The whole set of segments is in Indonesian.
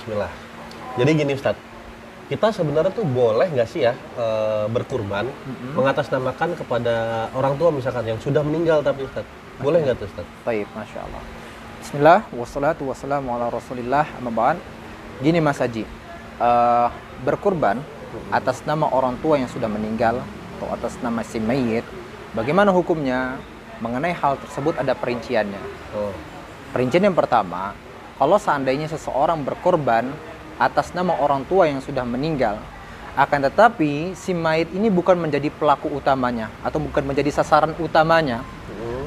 Bismillah. Jadi gini Ustadz, kita sebenarnya tuh boleh nggak sih ya berkurban mengatasnamakan kepada orang tua misalkan yang sudah meninggal tapi Ustadz, boleh nggak tuh Ustadz? Baik, Masya Allah. Bismillah, wassalatu wassalamu ala rasulillah, amma ba'd. Gini Mas Haji, berkurban atas nama orang tua yang sudah meninggal atau atas nama si mayit, bagaimana hukumnya? Mengenai hal tersebut ada perinciannya. Perincian yang pertama, kalau seandainya seseorang berkorban atas nama orang tua yang sudah meninggal, akan tetapi si mayit ini bukan menjadi pelaku utamanya atau bukan menjadi sasaran utamanya,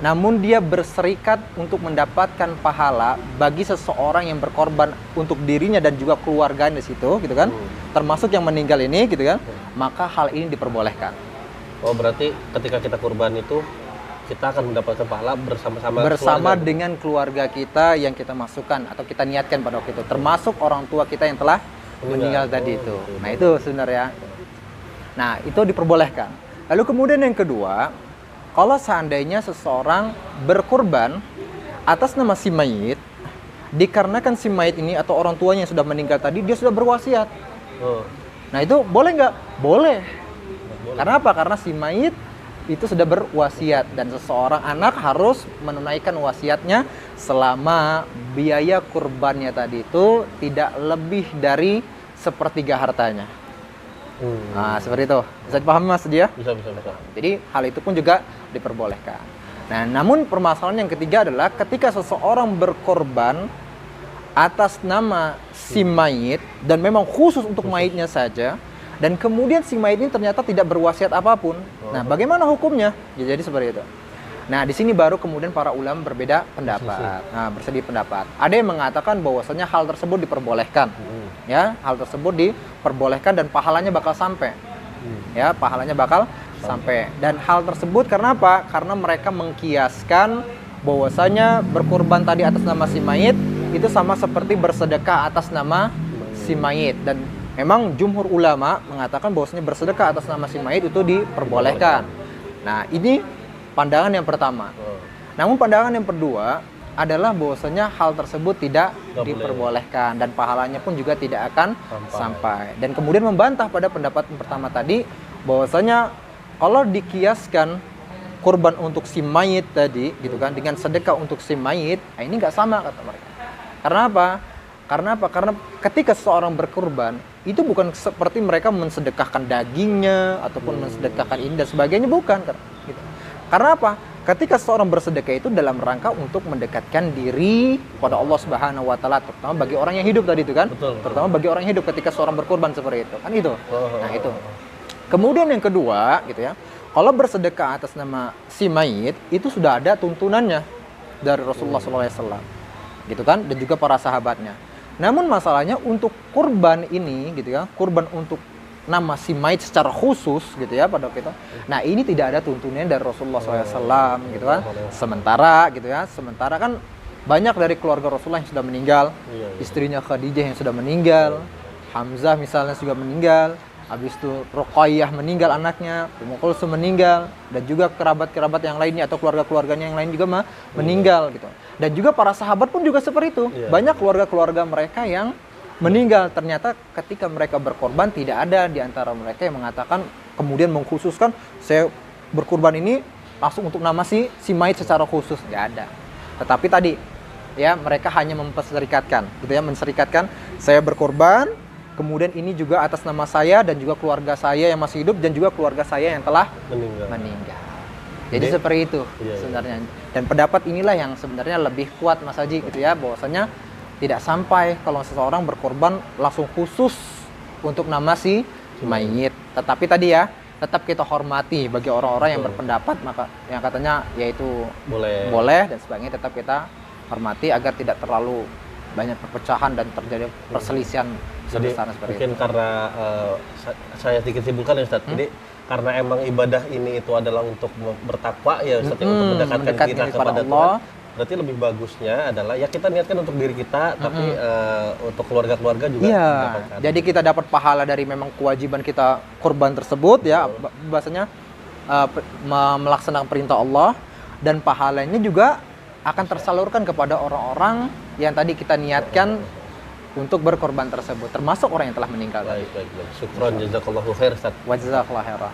namun dia berserikat untuk mendapatkan pahala bagi seseorang yang berkorban untuk dirinya dan juga keluarganya di situ, gitu kan? Termasuk yang meninggal ini, gitu kan? Maka hal ini diperbolehkan. Oh, berarti ketika kita kurban itu kita akan mendapatkan pahala bersama keluarga. Dengan keluarga kita yang kita masukkan atau kita niatkan pada waktu itu, termasuk orang tua kita yang telah meninggal tadi itu. Nah, itu sebenarnya. Nah, itu diperbolehkan. Lalu kemudian yang kedua, kalau seandainya seseorang berkorban atas nama si mayit, dikarenakan si mayit ini atau orang tuanya yang sudah meninggal tadi dia sudah berwasiat. Nah, itu boleh nggak? Boleh. Karena apa? Karena si mayit itu sudah berwasiat dan seseorang anak harus menunaikan wasiatnya selama biaya kurbannya tadi itu tidak lebih dari sepertiga hartanya. Nah, seperti itu. Bisa dipahami Mas dia? Bisa. Jadi hal itu pun juga diperbolehkan. Nah, namun permasalahan yang ketiga adalah ketika seseorang berkorban atas nama si mayit dan memang khusus untuk mayitnya saja, dan kemudian si mayit ini ternyata tidak berwasiat apapun. Nah, bagaimana hukumnya? Ya, jadi seperti itu. Nah, di sini baru kemudian para ulama berbeda pendapat. Nah, berselisih pendapat. Ada yang mengatakan bahwasanya hal tersebut diperbolehkan. Ya, hal tersebut diperbolehkan dan pahalanya bakal sampai. Ya, pahalanya bakal sampai. Dan hal tersebut karena apa? Karena mereka mengkiaskan bahwasanya berkurban tadi atas nama si mayit itu sama seperti bersedekah atas nama si mayit, dan memang jumhur ulama mengatakan bahwasanya bersedekah atas nama si mayit itu diperbolehkan. Nah, ini pandangan yang pertama. Namun pandangan yang kedua adalah bahwasanya hal tersebut tidak diperbolehkan dan pahalanya pun juga tidak akan sampai. Dan kemudian membantah pada pendapat yang pertama tadi bahwasanya kalau dikiaskan kurban untuk si mayit tadi, gitu kan, dengan sedekah untuk si mayit, nah ini nggak sama kata mereka. Karena apa? Karena ketika seseorang berkurban itu bukan seperti mereka mensedekahkan dagingnya ataupun mensedekahkan ini dan sebagainya, bukan gitu. Karena apa? Ketika seseorang bersedekah itu dalam rangka untuk mendekatkan diri kepada Allah Subhanahu wa taala, terutama bagi orang yang hidup tadi itu kan. Betul. Terutama bagi orang yang hidup ketika seseorang berkurban seperti itu. Kan itu. Nah, itu. Kemudian yang kedua gitu ya. Kalau bersedekah atas nama si mayit itu sudah ada tuntunannya dari Rasulullah SAW. Gitu kan, dan juga para sahabatnya. Namun masalahnya untuk kurban ini gitu ya, kurban untuk nama si mayit secara khusus gitu ya pada kita. Nah, ini tidak ada tuntunan dari Rasulullah SAW gitu kan. Sementara kan banyak dari keluarga Rasulullah yang sudah meninggal. Istrinya Khadijah yang sudah meninggal, Hamzah misalnya juga meninggal, habis itu Ruqayyah meninggal anaknya, Ummu Kulsum meninggal, dan juga kerabat-kerabat yang lainnya atau keluarga-keluarganya yang lain juga meninggal gitu. Dan juga para sahabat pun juga seperti itu. Banyak keluarga-keluarga mereka yang meninggal. Ternyata ketika mereka berkorban tidak ada di antara mereka yang mengatakan kemudian mengkhususkan saya berkorban ini langsung untuk nama si mayit secara khusus, nggak ada. Tetapi tadi ya mereka hanya menserikatkan gitu ya, menserikatkan saya berkorban, kemudian ini juga atas nama saya dan juga keluarga saya yang masih hidup dan juga keluarga saya yang telah meninggal. Jadi seperti itu sebenarnya. Dan pendapat inilah yang sebenarnya lebih kuat Mas Haji gitu ya, bahwasanya tidak sampai kalau seseorang berkorban langsung khusus untuk nama si mayit. Tetapi tadi ya, tetap kita hormati bagi orang-orang yang berpendapat maka yang katanya yaitu boleh dan sebagainya, tetap kita hormati agar tidak terlalu banyak perpecahan dan terjadi perselisihan sebesar seperti mungkin itu. Karena saya sedikit simpulkan ya Ustaz. Jadi karena emang ibadah ini itu adalah untuk bertakwa ya Ustaz, untuk mendekatkan kita kepada Allah. Berarti lebih bagusnya adalah ya kita niatkan untuk diri kita, tapi untuk keluarga-keluarga juga. Iya. Jadi kita dapat pahala dari memang kewajiban kita kurban tersebut ya, bahasanya melaksanakan perintah Allah, dan pahalanya juga akan tersalurkan kepada orang-orang yang tadi kita niatkan untuk berkorban tersebut, termasuk orang yang telah meninggal. Baik. Syukron, jazakallahu khair, Ustaz. Wa jazakallahu khairan.